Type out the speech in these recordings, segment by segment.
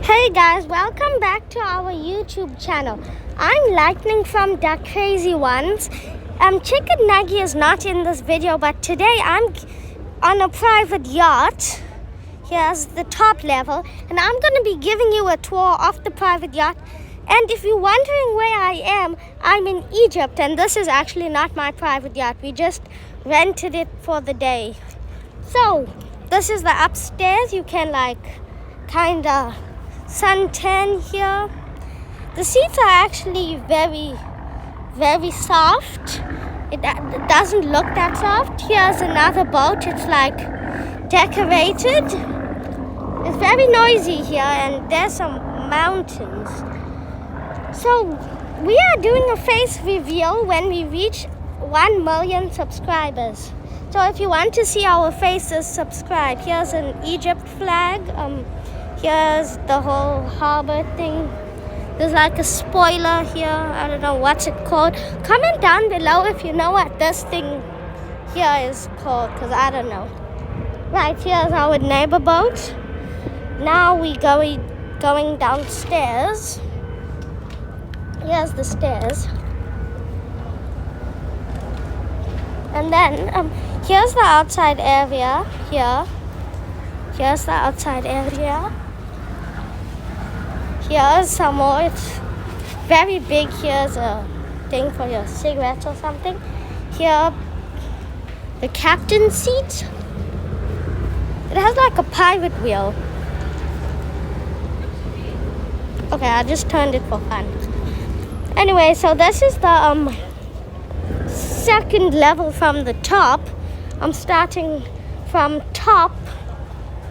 Hey guys, welcome back to our YouTube channel. I'm Lightning from the Crazy Ones. Chicken Nuggy is not in this video, but today I'm on a private yacht. Here's the top level, and I'm going to be giving you a tour of the private yacht. And if you're wondering where I am, I'm in Egypt, and this is actually not my private yacht. We just rented it for the day. So, this is the upstairs. You can kind of suntan here. The seats are actually very, very soft. It doesn't look that soft. Here's another boat. It's decorated. It's very noisy here, and there's some mountains. So we are doing a face reveal when we reach 1 million subscribers. So if you want to see our faces, subscribe. Here's an Egypt flag. Here's the whole harbor thing. There's a spoiler here. I don't know what's it called. Comment down below if you know what this thing here is called, because I don't know. Right, here's our neighbor boat. Now we going downstairs. Here's the stairs. And then here's the outside area here. Here's the outside area. Here's some more. It's very big. Here's a thing for your cigarettes or something. Here, the captain's seat. It has a pirate wheel. Okay, I just turned it for fun. Anyway, so this is the second level from the top. I'm starting from top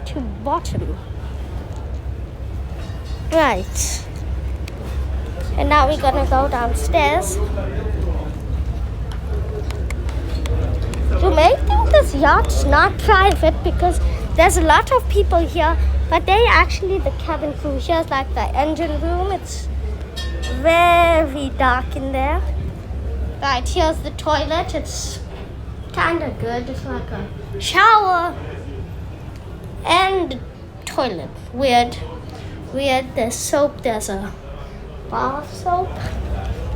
to bottom. Right. And now we're gonna go downstairs. You may think this yacht's not private because there's a lot of people here, but they actually the cabin crew. Here's the engine room. It's very dark in there. Right, here's the toilet. It's kind of good. It's like a shower and toilet. Weird. There's soap. There's a bar of soap.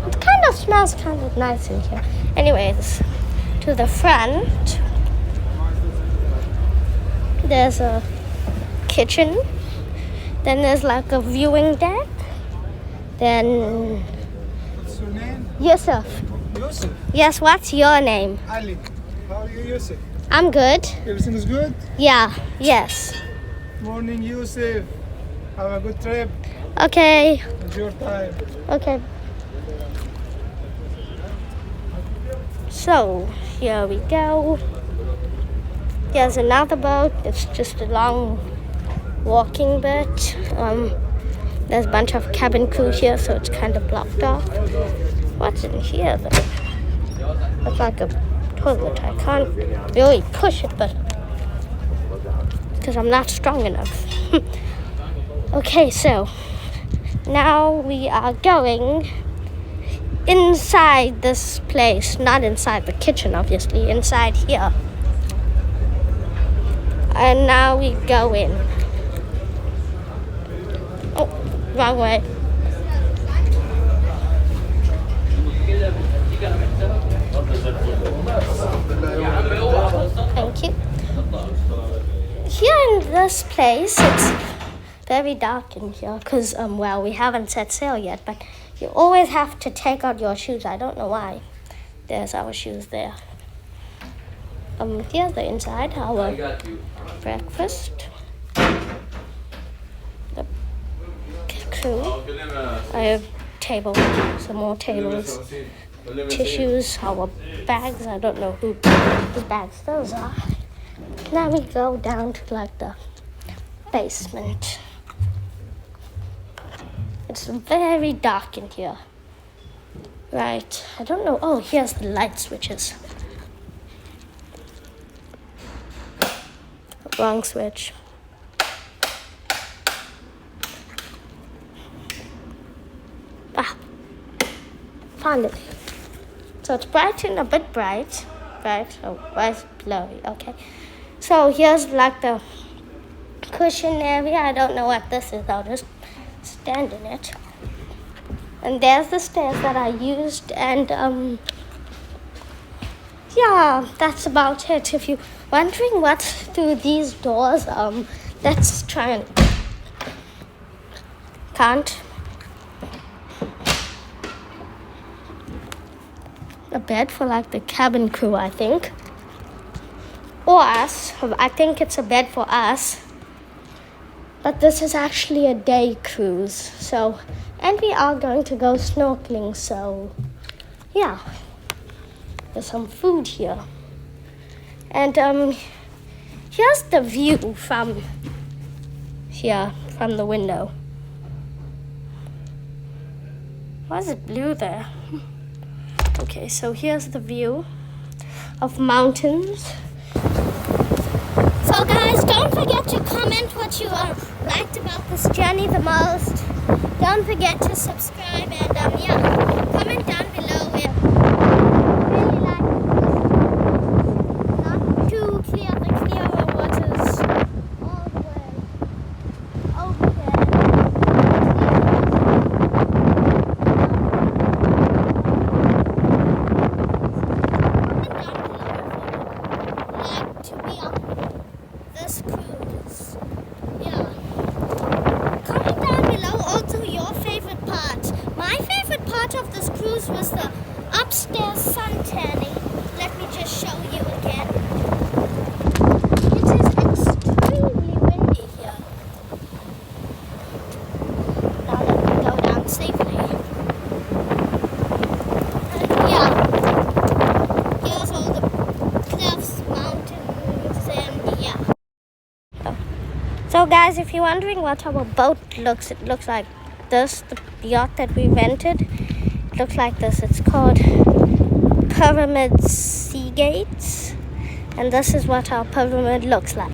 It kind of smells kind of nice in here. Anyways, to the front, there's a kitchen. Then there's a viewing deck. Then, what's your name? Yusuf. Yusuf. Yes, what's your name? Ali. How are you, Yusuf? I'm good. Everything is good? Yeah, yes. Morning, Yusuf. Have a good trip. Okay. Enjoy your time. Okay. So, here we go. There's another boat. It's just a long walking boat. There's a bunch of cabin crew here, so it's kind of blocked off. What's in here, though? It's like a toilet. I can't really push it, but because I'm not strong enough. Okay, so now we are going inside this place. Not inside the kitchen, obviously. Inside here. And now we go in. Oh, wrong way. Thank you. Here in this place, it's very dark in here because, we haven't set sail yet, but you always have to take out your shoes. I don't know why. There's our shoes there. Here's the inside, our breakfast. The crew. I have some more tables, tissues, our bags. I don't know whose bags those are. Now we go down to the basement. It's very dark in here. Right, I don't know. Oh, here's the light switches. Wrong switch. Found it. So it's bright and a bit bright. Right? Oh, why is it blurry? Okay. So here's the cushion area. I don't know what this is. I'll just stand in it. And there's the stairs that I used, and yeah, that's about it. If you're wondering what's through these doors, let's try and can't. A bed for like the cabin crew, I think. Or us. I think it's a bed for us. But this is actually a day cruise. So, and we are going to go snorkeling. So, yeah. There's some food here. And here's the view from here, from the window. Why is it blue there? Okay, so here's the view of mountains. So guys, don't forget to comment what you liked about this journey the most. Don't forget to subscribe, and yeah, comment down below if you really like this. Not too clear, the clearer waters all the way over there. To be on this cruise. Yeah. Comment down below also your favorite part. My favorite part of this cruise was the upstairs sun tanning. Let me just show you again. It is extremely windy here. Now let me go down safely. Yeah. Here's all the cliffs, mountains, and yeah. So guys, if you're wondering what our boat looks, it looks like this. The yacht that we rented, it looks like this. It's called Pyramid Sea Gates, and this is what our pyramid looks like.